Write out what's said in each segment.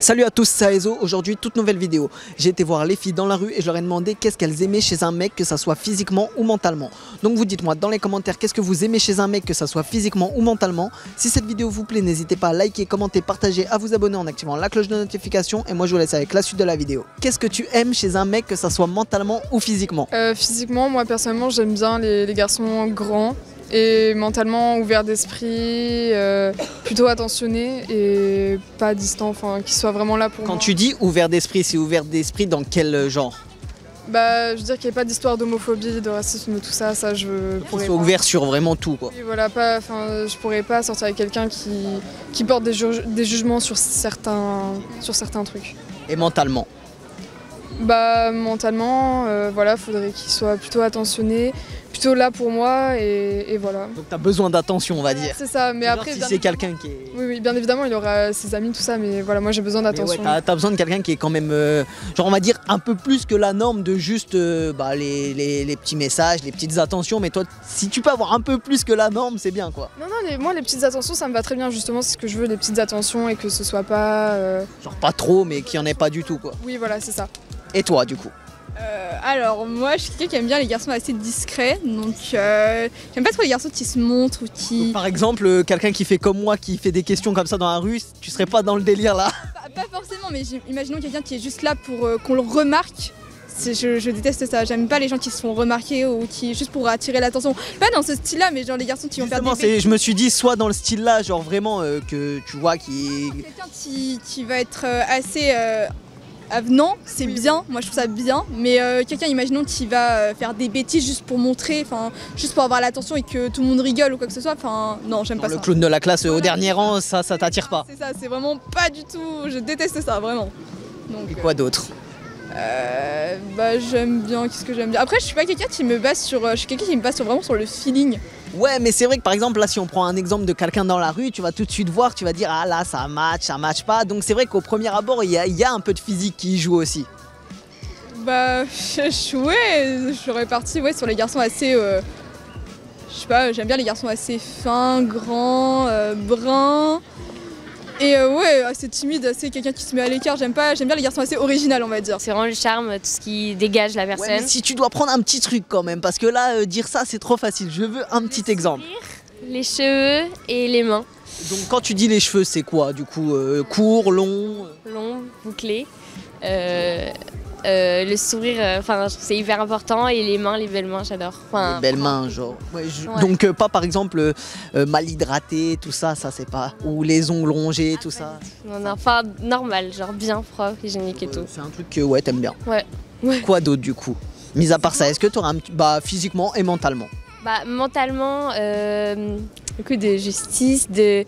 Salut à tous, c'est Aezo. Aujourd'hui, toute nouvelle vidéo. J'ai été voir les filles dans la rue et je leur ai demandé qu'est-ce qu'elles aimaient chez un mec, que ça soit physiquement ou mentalement. Donc vous dites-moi dans les commentaires qu'est-ce que vous aimez chez un mec, que ça soit physiquement ou mentalement. Si cette vidéo vous plaît, n'hésitez pas à liker, commenter, partager, à vous abonner en activant la cloche de notification. Et moi je vous laisse avec la suite de la vidéo. Qu'est-ce que tu aimes chez un mec, que ça soit mentalement ou physiquement? Physiquement, moi personnellement, j'aime bien les garçons grands et mentalement ouverts d'esprit, plutôt attentionnés et pas distants, enfin qui soient vraiment là pour moi. Quand tu dis ouvert d'esprit, c'est ouvert d'esprit dans quel genre? Bah, je veux dire qu'il n'y ait pas d'histoire d'homophobie, de racisme, tout ça, je Qu'il pourrais soit pas. ouvert sur vraiment tout quoi. Oui, voilà, je pourrais pas sortir avec quelqu'un qui porte des jugements sur certains trucs. Et mentalement? Bah, mentalement, voilà, faudrait qu'il soit plutôt attentionné, plutôt là pour moi et voilà. Donc t'as besoin d'attention on va dire. C'est ça, mais Genre, après, si bien c'est évidemment- quelqu'un qui est... Oui, bien évidemment, il aura ses amis, tout ça, mais voilà, moi j'ai besoin Mais ouais, d'attention. t'as besoin de quelqu'un qui est quand même, genre on va dire un peu plus que la norme de juste les petits messages, les petites attentions. Mais toi, si tu peux avoir un peu plus que la norme, c'est bien quoi. Non, moi les petites attentions, ça me va très bien, justement, c'est ce que je veux, les petites attentions et que ce soit pas. Genre pas trop, mais qu'il n'y en ait pas du tout quoi. Oui, voilà, c'est ça. Et toi du coup? Alors moi je suis quelqu'un qui aime bien les garçons assez discrets, donc j'aime pas trop les garçons qui se montrent ou qui... Donc, par exemple, quelqu'un qui fait comme moi, qui fait des questions comme ça dans la rue, tu serais pas dans le délire là? Pas forcément, mais imaginons quelqu'un qui est juste là pour qu'on le remarque. Je déteste ça, j'aime pas les gens qui se font remarquer ou qui juste pour attirer l'attention. Pas dans ce style là, mais genre les garçons qui vont faire Justement, des... je me suis dit soit dans le style là, genre vraiment que tu vois qui... Quelqu'un qui va être assez... avenant, c'est bien, moi je trouve ça bien, mais quelqu'un, imaginons, qui va faire des bêtises juste pour montrer, enfin, juste pour avoir l'attention et que tout le monde rigole ou quoi que ce soit, enfin, non, j'aime pas le ça. clown de la classe au Voilà. dernier rang, ça t'attire pas? C'est ça, c'est vraiment pas du tout, je déteste ça, vraiment. Donc, Et quoi d'autre? bah j'aime bien, qu'est-ce que j'aime bien. Après, je suis pas quelqu'un qui me base sur, je suis quelqu'un qui me base vraiment sur le feeling. Ouais, mais c'est vrai que par exemple, là, si on prend un exemple de quelqu'un dans la rue, tu vas tout de suite voir, tu vas dire, ah là, ça match pas. Donc c'est vrai qu'au premier abord, il y a un peu de physique qui y joue aussi. Bah, ouais, j'aurais parti sur les garçons assez, je sais pas, j'aime bien les garçons assez fins, grands, bruns. Et ouais, assez timide, assez quelqu'un qui se met à l'écart, j'aime bien les garçons assez originaux, on va dire. C'est vraiment le charme, tout ce qui dégage la personne. Ouais, mais si tu dois prendre un petit truc quand même, parce que là, dire ça, c'est trop facile. Je veux un petit exemple. Les cheveux et les mains. Donc quand tu dis les cheveux, c'est quoi du coup? Court, long? Longs, bouclés. Le sourire, enfin, c'est hyper important. Et les mains, les belles mains, j'adore. Enfin, Les belles mains, genre. Ouais, Ouais. Donc pas par exemple mal hydraté, tout ça, ça c'est pas. Ou les ongles rongés, tout ça. non, enfin, normal, genre bien propre, hygiénique et tout. C'est un truc que ouais, t'aimes bien. Ouais. Quoi d'autre du coup? Mis à part ça, est-ce que tu auras un petit... Bah physiquement et mentalement. Bah, mentalement, beaucoup de justice, de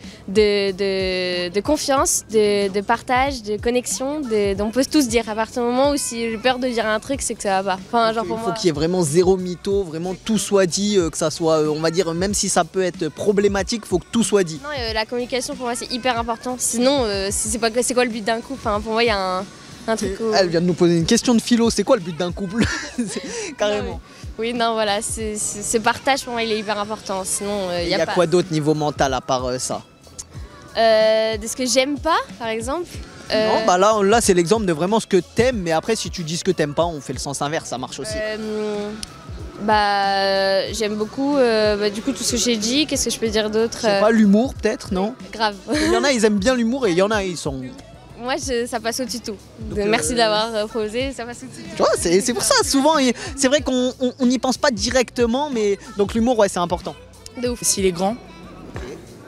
confiance, de partage, de connexion. On peut tous dire à partir du moment où si j'ai peur de dire un truc, c'est que ça va pas. Enfin, genre pour Il faut moi. qu'il y ait vraiment zéro mytho, vraiment tout soit dit, que ça soit, on va dire, même si ça peut être problématique, il faut que tout soit dit. Non, la communication pour moi c'est hyper important. Sinon, c'est quoi le but d'un couple? Enfin, pour moi, il y a un truc où... Elle vient de nous poser une question de philo, c'est quoi le but d'un couple? Carrément. Oui, non, voilà, ce partage pour moi il est hyper important. Sinon, Il il y a pas. quoi d'autre niveau mental à part ça? De ce que j'aime pas, par exemple. Non, bah là c'est l'exemple de vraiment ce que t'aimes, mais après si tu dis ce que t'aimes pas, on fait le sens inverse, ça marche aussi. J'aime beaucoup du coup tout ce que j'ai dit. Qu'est-ce que je peux dire d'autre? Je sais pas, l'humour peut-être, non? Grave. Il y en a, ils aiment bien l'humour et il y en a, ils sont... Moi, ça passe au-dessus de tout. Donc, Merci d'avoir posé, ça passe au-dessus de tout. Tu vois, c'est pour ça, souvent, c'est vrai qu'on n'y pense pas directement, mais donc l'humour, ouais, c'est important. De ouf. S'il est grand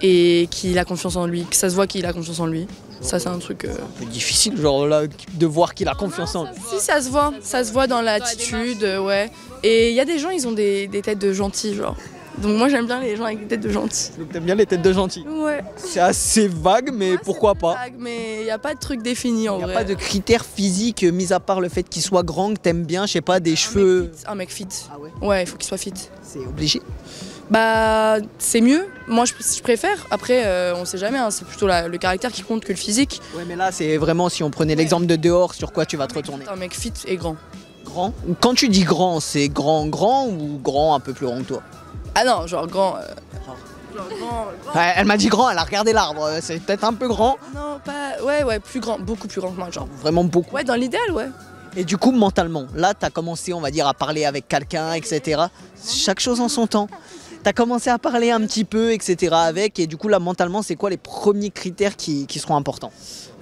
et qu'il a confiance en lui, que ça se voit qu'il a confiance en lui, ça c'est un truc... Un peu difficile, genre là, de voir qu'il a confiance en lui. Si ça se voit dans l'attitude, ouais. Et il y a des gens, ils ont des têtes de gentils, genre. Donc moi j'aime bien les gens avec des têtes de gentils. Donc t'aimes bien les têtes de gentils. Ouais. C'est assez vague, mais Ouais, pourquoi c'est pas? vague, mais il n'y a pas de truc défini en Il n'y a vrai. pas de critères physiques, mis à part le fait qu'il soit grand, que t'aimes bien, je sais pas, des cheveux... Un mec fit. Ah ouais? Ouais, il faut qu'il soit fit. C'est obligé. Bah, c'est mieux. Moi, je préfère. Après, on sait jamais. Hein. C'est plutôt le caractère qui compte que le physique. Ouais, mais là, c'est vraiment, si on prenait l'exemple de dehors, sur quoi tu vas te retourner? Un mec fit et grand. Grand? Quand tu dis grand, c'est grand ou grand un peu plus grand que toi? Ah non, genre grand. Genre grand. Ouais, elle m'a dit grand, elle a regardé l'arbre. C'est peut-être un peu grand. Non, pas. Ouais, plus grand, beaucoup plus grand que moi, genre. Vraiment beaucoup. Ouais, dans l'idéal, ouais. Et du coup, mentalement, là, t'as commencé, on va dire, à parler avec quelqu'un, etc. Chaque chose en son temps. T'as commencé à parler un petit peu, etc. avec. Et du coup, là, mentalement, c'est quoi les premiers critères qui seront importants?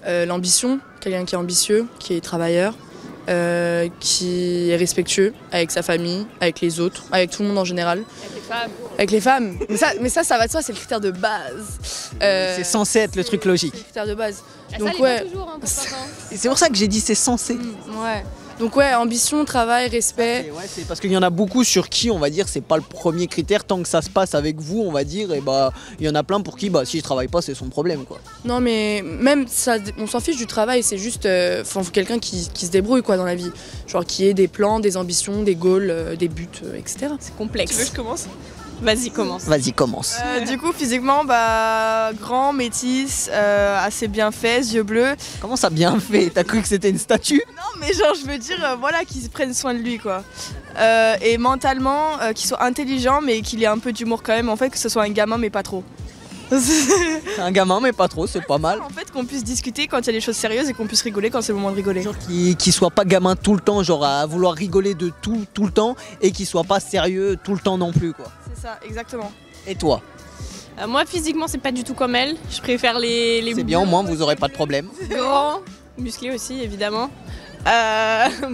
L'ambition, quelqu'un qui est ambitieux, qui est travailleur, qui est respectueux avec sa famille, avec les autres, avec tout le monde en général. Avec les femmes. Avec les femmes. Mais ça va de soi, c'est le critère de base. C'est censé être le truc logique. C'est le critère de base. Ah, Donc ça, elle est pas toujours, hein, pour certains. Et c'est pour ça que j'ai dit c'est censé. Ouais. Donc ouais, ambition, travail, respect. Et ouais, c'est parce qu'il y en a beaucoup sur qui, on va dire, c'est pas le premier critère. Tant que ça se passe avec vous, on va dire, et bah, il y en a plein pour qui, bah, si je travaille pas, c'est son problème, quoi. Non mais même ça, on s'en fiche du travail, c'est juste faut quelqu'un qui se débrouille quoi dans la vie. Genre qui ait des plans, des ambitions, des goals, des buts, etc. C'est complexe. Tu veux que je commence? Vas-y, commence. Vas-y, commence. Du coup, physiquement, bah, grand, métis, assez bien fait, yeux bleus. Comment ça bien fait? T'as cru que c'était une statue? Non, mais genre, je veux dire, voilà, qu'il prenne soin de lui, quoi. Et mentalement, qu'il soit intelligent, mais qu'il ait un peu d'humour quand même, en fait, que ce soit un gamin, mais pas trop. C'est un gamin, mais pas trop, c'est pas mal. En fait, qu'on puisse discuter quand il y a des choses sérieuses et qu'on puisse rigoler quand c'est le moment de rigoler. Genre qui soit pas gamin tout le temps, genre à vouloir rigoler de tout le temps, et qui soit pas sérieux tout le temps non plus, quoi. C'est ça, exactement. Et toi? Moi, physiquement, c'est pas du tout comme elle. Je préfère les C'est bien, au moins vous aurez pas de problème. grands, musclés aussi, évidemment.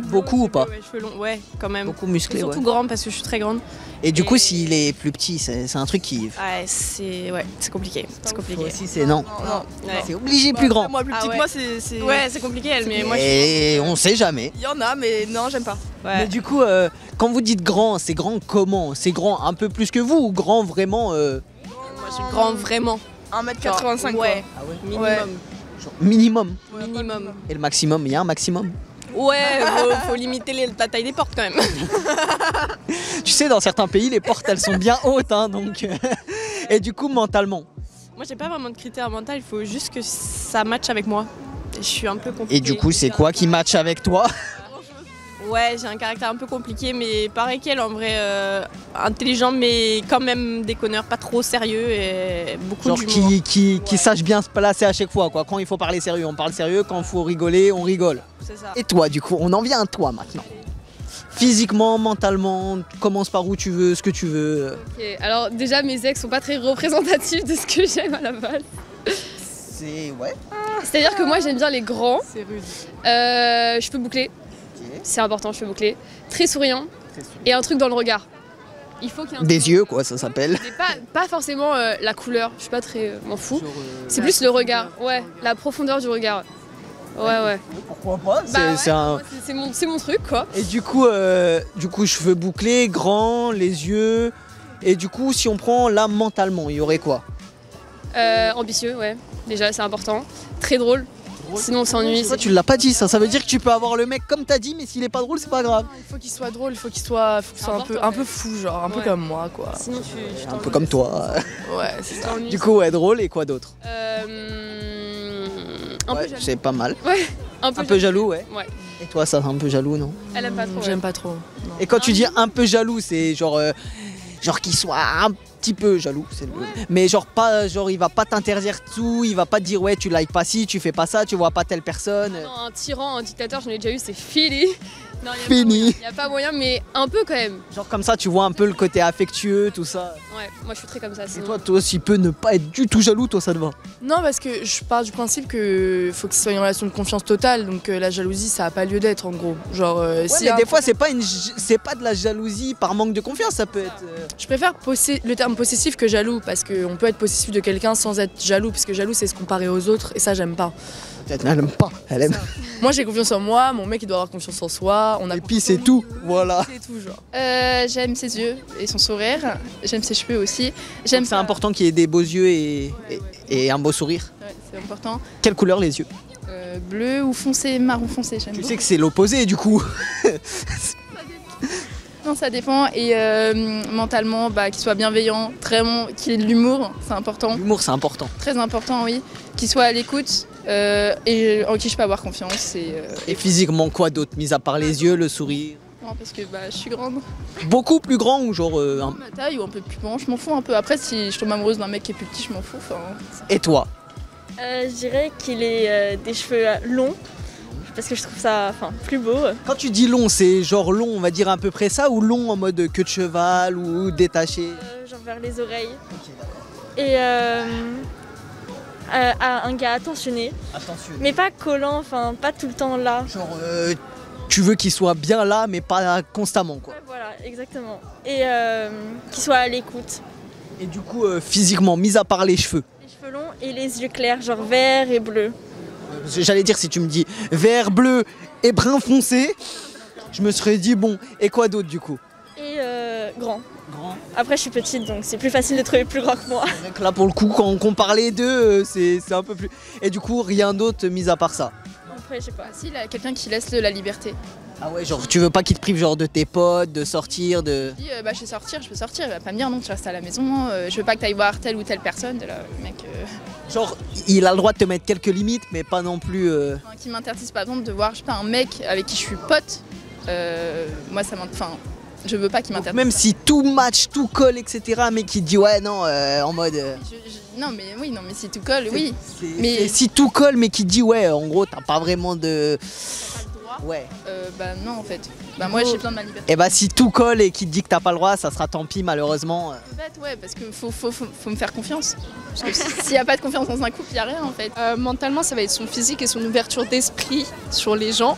Beaucoup ou pas? Ouais, cheveux longs, ouais, quand même. Beaucoup musclé, ouais. Surtout grand parce que je suis très grande. Et du coup, Et- s'il est plus petit, c'est un truc qui... Ouais, c'est compliqué. C'est compliqué. Toi aussi, c'est non. Ouais. C'est obligé plus grand. Moi, plus Ah petit que ouais. moi, c'est... Ouais, c'est compliqué elle, mais moi je Et on sait jamais. Il y en a, mais non, j'aime pas. Mais Ouais. du coup, quand vous dites grand, c'est grand comment? C'est grand un peu plus que vous ou grand vraiment Moi je suis grand vraiment. 1m85, Genre, ouais, Ah ouais. minimum. Ouais. Minimum. Minimum. Et le maximum, il y a un maximum. Ouais, faut limiter la taille des portes quand même. Tu sais, dans certains pays, les portes, elles sont bien hautes, hein, donc... Et du coup, mentalement. Moi j'ai pas vraiment de critères mentaux, il faut juste que ça matche avec moi. Je suis un peu compliquée. Et du coup, c'est quoi qui match avec toi? Ouais, j'ai un caractère un peu compliqué, mais pareil qu'elle, en vrai, intelligent, mais quand même déconneur, pas trop sérieux et beaucoup Genre d'humour. qui sache bien se placer à chaque fois, quoi. Quand il faut parler sérieux, on parle sérieux. Quand il faut rigoler, on rigole. C'est ça. Et toi, du coup, on en vient à toi maintenant. Physiquement, mentalement, commence par où tu veux, ce que tu veux. Ok, alors déjà mes ex sont pas très représentatifs de ce que j'aime à la base. C'est... ouais. C'est-à-dire que moi j'aime bien les grands, C'est rude. cheveux bouclés, c'est important, cheveux bouclés, très souriants et un truc dans le regard. Il faut qu'il y ait un Des yeux, quoi, ça s'appelle. Mais pas forcément la couleur, je suis pas très... m'en fous. C'est plus le regard, ouais, la profondeur du regard. Ouais. Pourquoi pas? Bah C'est ouais, un... moi, c'est mon truc quoi. Et du coup, cheveux bouclés, grands, les yeux. Et du coup, si on prend là mentalement, il y aurait quoi? Ambitieux, ouais, déjà c'est important. Très drôle, sinon on s'ennuie. Toi, tu l'as pas dit, ça veut dire que tu peux avoir le mec comme t'as dit, mais s'il est pas drôle, c'est pas grave. Il faut qu'il soit drôle, il faut qu'il soit, un peu fou, genre un peu Ouais. comme moi quoi. Sinon tu Un peu comme toi. Ouais, c'est ça. t'ennuies. Du coup, ouais, drôle et quoi d'autre? Un peu Ouais, jaloux. c'est pas mal. Un peu Un peu jaloux, ouais. Ouais. Et toi, ça, un peu jaloux, non? Elle aime pas trop. J'aime pas trop. Non. Et quand tu dis un peu jaloux, c'est genre qu'il soit un petit peu jaloux, c'est le... mais genre pas, genre il va pas t'interdire tout, il va pas te dire ouais tu likes pas ci, tu fais pas ça, tu vois pas telle personne. Non, un tyran, un dictateur, j'en ai déjà eu, c'est fini. Non, Fini. Il n'y a pas moyen, mais un peu quand même. Genre comme ça, tu vois un peu le côté affectueux, tout ça. Ouais, moi je suis très comme ça. Et Sinon. toi aussi peux ne pas être du tout jaloux, toi ça te va. Non, parce que je pars du principe que faut que ce soit une relation de confiance totale, donc la jalousie ça a pas lieu d'être en gros. Genre Ouais, si mais un- des fois c'est pas de la jalousie par manque de confiance, ça peut être. Je préfère le terme possessif que jaloux parce qu'on peut être possessif de quelqu'un sans être jaloux, parce que jaloux c'est se comparer aux autres et ça j'aime pas. Peut-être elle aime pas, elle aime. Moi j'ai confiance en moi, mon mec il doit avoir confiance en soi, on a Et puis c'est tout, voilà. c'est tout genre. J'aime ses yeux et son sourire. J'aime ses cheveux aussi. J'aime C'est important qu'il y ait des beaux yeux et un beau sourire. Ouais, c'est important. Quelle couleur les yeux? Bleu ou foncé, marron foncé. J'aime Tu beaucoup. sais que c'est l'opposé du coup. Non, ça dépend. Et mentalement, qu'il soit bienveillant, qu'il ait de l'humour, c'est important. L'humour c'est important. Très important, oui. Qu'il soit à l'écoute et en qui je peux avoir confiance. Et physiquement quoi d'autre, mis à part les yeux, le sourire? Non, parce que je suis grande. Beaucoup plus grand ou genre Ma taille ou un peu plus grand, je m'en fous un peu. Après, si je tombe amoureuse d'un mec qui est plus petit, je m'en fous. Et toi? Je dirais qu'il ait des cheveux longs, parce que je trouve ça plus beau. Quand tu dis long, c'est genre long, on va dire à peu près ça, ou long en mode queue de cheval ou détaché? Genre vers les oreilles. Et un gars attentionné, mais pas collant, pas tout le temps là. Genre tu veux qu'il soit bien là, mais pas constamment quoi. Ouais, voilà, exactement. Et qu'il soit à l'écoute. Et du coup, physiquement, mis à part les cheveux? Les cheveux longs et les yeux clairs, genre vert et bleu. J'allais dire, si tu me dis vert, bleu et brun foncé, je me serais dit bon, et quoi d'autre du coup? Et grand. Après, je suis petite, donc c'est plus facile de trouver plus grand que moi. Donc là, pour le coup, quand on compare les deux, c'est un peu plus... Et du coup, rien d'autre mis à part ça? Après, je sais pas. Si, il y a quelqu'un qui laisse la liberté. Ah ouais, genre tu veux pas qu'il te prive genre de tes potes, de sortir, de... Si je peux sortir, il va pas me dire non, tu restes à la maison, je veux pas que tu ailles voir telle ou telle personne. Là, le mec... Genre, il a le droit de te mettre quelques limites, mais pas non plus... Qui m'interdise par exemple de voir, je sais pas, un mec avec qui je suis pote, moi ça je veux pas qu'il m'interdise. Même si tout match, tout colle, etc., mais qui te dit ouais, non, en mode... Non mais si tout colle, oui. Mais si tout colle, mais qui te dit ouais, en gros, t'as pas vraiment de... Ouais. Non en fait. Moi j'ai besoin de ma liberté. Et si tout colle et qui te dit que t'as pas le droit, ça sera tant pis malheureusement. C'est bête, ouais, parce que faut me faire confiance. Parce que s'il y a pas de confiance dans un couple, il y a rien en fait. Mentalement, ça va être son physique et son ouverture d'esprit sur les gens.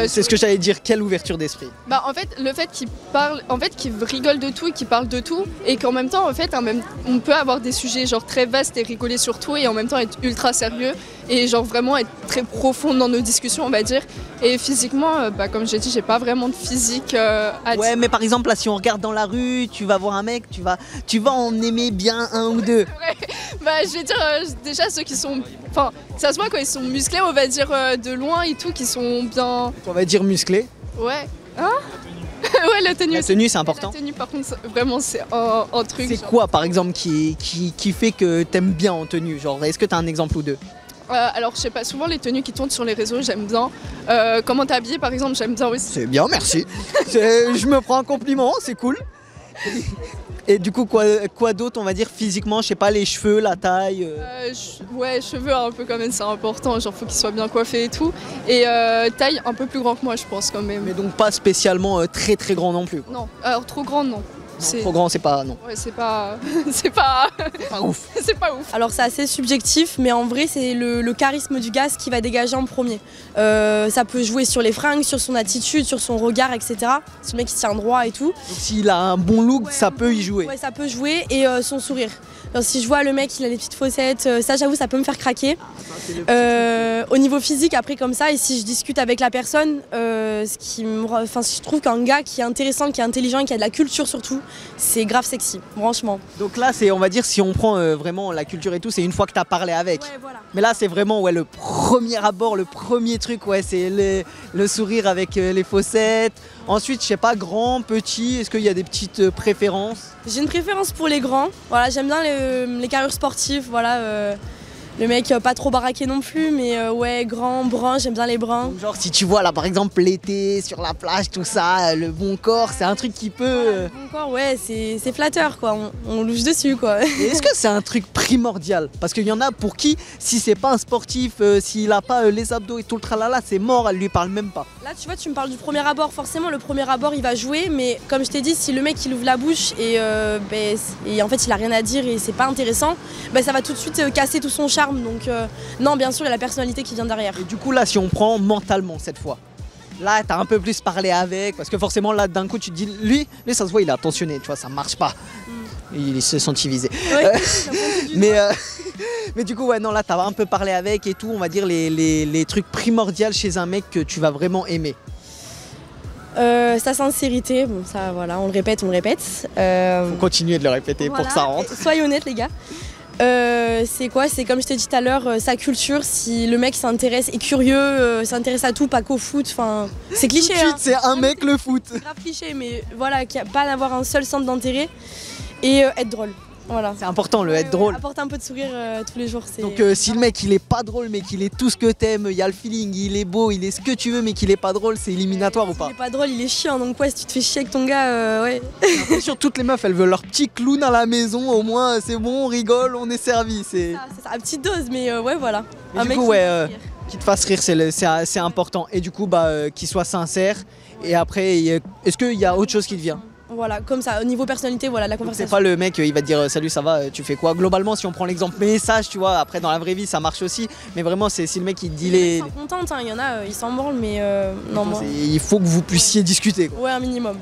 C'est ce que j'allais dire, quelle ouverture d'esprit? En fait, le fait qu'il parle, qu'il rigole de tout et qu'il parle de tout, et qu'en même temps, en fait, on peut avoir des sujets genre très vastes et rigoler sur tout, et en même temps être ultra sérieux et genre vraiment être très profond dans nos discussions, on va dire. Et physiquement, comme j'ai dit, j'ai pas vraiment de physique. Ouais, mais par exemple là, si on regarde dans la rue, tu vas voir un mec, tu vas en aimer bien un ou deux. Ouais. Je vais dire déjà ceux qui sont, ça se voit quand ils sont musclés, on va dire de loin et tout, qui sont bien. On va dire musclé. Ouais. Hein? Ouais, la tenue. La tenue, c'est important. La tenue, par contre, vraiment, c'est un truc. C'est quoi, par exemple, qui fait que t'aimes bien en tenue? Genre, est-ce que t'as un exemple ou deux? Alors, je sais pas, souvent les tenues qui tournent sur les réseaux, j'aime bien. Comment t'es habillée, par exemple, j'aime bien aussi. C'est bien, merci. Je me prends un compliment, c'est cool. Et du coup, quoi d'autre, on va dire physiquement, je sais pas, les cheveux, la taille Ouais, cheveux un peu quand même, c'est important, genre faut qu'ils soient bien coiffés et tout. Et taille un peu plus grand que moi, je pense quand même. Mais donc pas spécialement très très grand non plus. Non, alors trop grande, non. Trop grand, c'est pas... Non. Ouais, c'est pas... c'est pas ouf. C'est pas ouf. Alors c'est assez subjectif, mais en vrai c'est le charisme du gars qui va dégager en premier. Ça peut jouer sur les fringues, sur son attitude, sur son regard, etc. Ce mec qui tient droit et tout. Donc s'il a un bon look, ouais, ça peut y jouer. Ouais, ça peut jouer, et son sourire. Alors, si je vois le mec, il a les petites fossettes, ça j'avoue ça peut me faire craquer. Au niveau physique, après comme ça, et si je discute avec la personne, si je trouve qu'un gars qui est intéressant, qui est intelligent, qui a de la culture surtout, c'est grave sexy, franchement. Donc là, on va dire, si on prend vraiment la culture et tout, c'est une fois que tu as parlé avec. Ouais, voilà. Mais là, c'est vraiment le premier abord, le premier truc, ouais, c'est le sourire avec les fossettes. Ensuite, je sais pas, grand, petit, est-ce qu'il y a des petites préférences? J'ai une préférence pour les grands, voilà, j'aime bien les carrures sportives, voilà. Le mec pas trop baraqué non plus, mais ouais, grand, brun, j'aime bien les bruns. Donc, genre si tu vois là par exemple l'été, sur la plage, tout ça, le bon corps, c'est un truc qui peut... Le bon corps, ouais, c'est flatteur quoi, on louche dessus quoi. Et est-ce que c'est un truc primordial? Parce qu'il y en a pour qui, si c'est pas un sportif, s'il a pas les abdos et tout le tralala, c'est mort, elle lui parle même pas. Là tu vois, tu me parles du premier abord, forcément le premier abord il va jouer, mais comme je t'ai dit, si le mec il ouvre la bouche et en fait il a rien à dire et c'est pas intéressant, ça va tout de suite casser tout son charme. Donc non, bien sûr, il y a la personnalité qui vient derrière. Et du coup là, si on prend mentalement cette fois, là t'as un peu plus parlé avec, parce que forcément là d'un coup tu te dis, lui ça se voit, il est attentionné, tu vois, ça marche pas. Il se sent visé. Ouais, mais du coup ouais, non, là t'as un peu parlé avec et tout, on va dire les trucs primordiaux chez un mec que tu vas vraiment aimer. Sa sincérité, bon ça voilà, on le répète. Faut continuer de le répéter pour que ça rentre. Soyez honnête les gars. C'est quoi? C'est comme je t'ai dit tout à l'heure, sa culture, si le mec s'intéresse, est curieux, s'intéresse à tout, pas qu'au foot, enfin c'est cliché. Tout de suite, c'est un mec le foot. C'est grave cliché, mais voilà, pas d'avoir un seul centre d'intérêt et être drôle. Voilà. C'est important le être drôle. Apporter un peu de sourire tous les jours. Donc si le mec il est pas drôle mais qu'il est tout ce que t'aimes, il y a le feeling, il est beau, il est ce que tu veux mais qu'il est pas drôle, c'est éliminatoire ou pas? Il est pas drôle, il est chiant, donc ouais, si tu te fais chier avec ton gars, ouais. J'ai l'impression que toutes les meufs elles veulent leur petit clown à la maison, au moins c'est bon, on rigole, on est servi. C'est ça, à petite dose, mais ouais, voilà. Mais du coup, ouais, qu'il te fasse rire, c'est important. Et du coup, qu'il soit sincère. Et après, est-ce qu'il y a autre chose qui te vient? Voilà, comme ça, au niveau personnalité, voilà, la conversation. C'est pas le mec, il va te dire salut, ça va, tu fais quoi? Globalement, si on prend l'exemple message, tu vois, après dans la vraie vie, ça marche aussi. Mais vraiment, c'est si le mec il dit les. Ils sont contents, il y en a, ils s'en branlent, mais non, moi. Il faut que vous puissiez discuter, quoi. Ouais, un minimum.